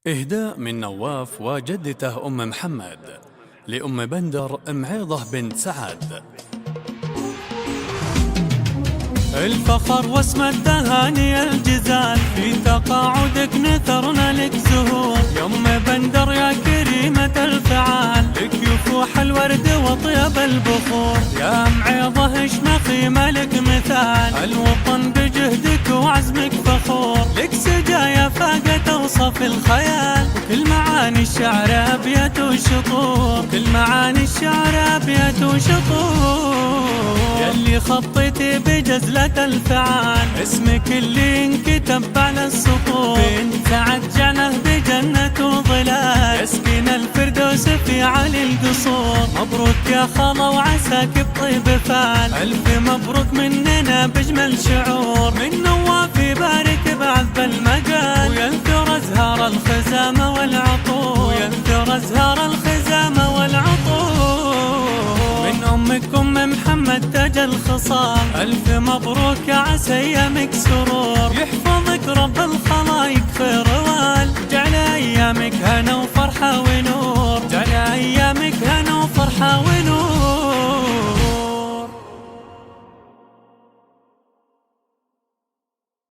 إهداء من نواف وجدته أم محمد لأم بندر معيضة بنت سعد. الفخر واسم التهاني الجزال، في تقاعدك نثرنا لك زهور. يا أم بندر يا كريمة الفعال، لك يفوح الورد وطيب البخور. يا معيضة اشمخي ملك مثال، الوطن بجهدك وعزمك فخور. لك سجايا فاقت اوصف الخيال، وكل معاني الشعر ابيات وشطور. كل معاني الشعر ابيات وشطور. يلي خطيتي بجزلة الفعال، اسمك اللي انكتب على السطور. بنت سعد جعنه بجنة وظلال، يسكن الفردوس في علي القصور. مبروك يا خلا وعساك بطيب فال، ألف مبروك مننا بجمل شعور. من نواف يبارك بعذب المجال، وينثر أزهار الخزامة والعطور. وينثر أزهار الخزامة والعطور. من أمك أم محمد تاج الخصام، ألف مبروك عسى أيامك سرور. يحفظك رب الخصام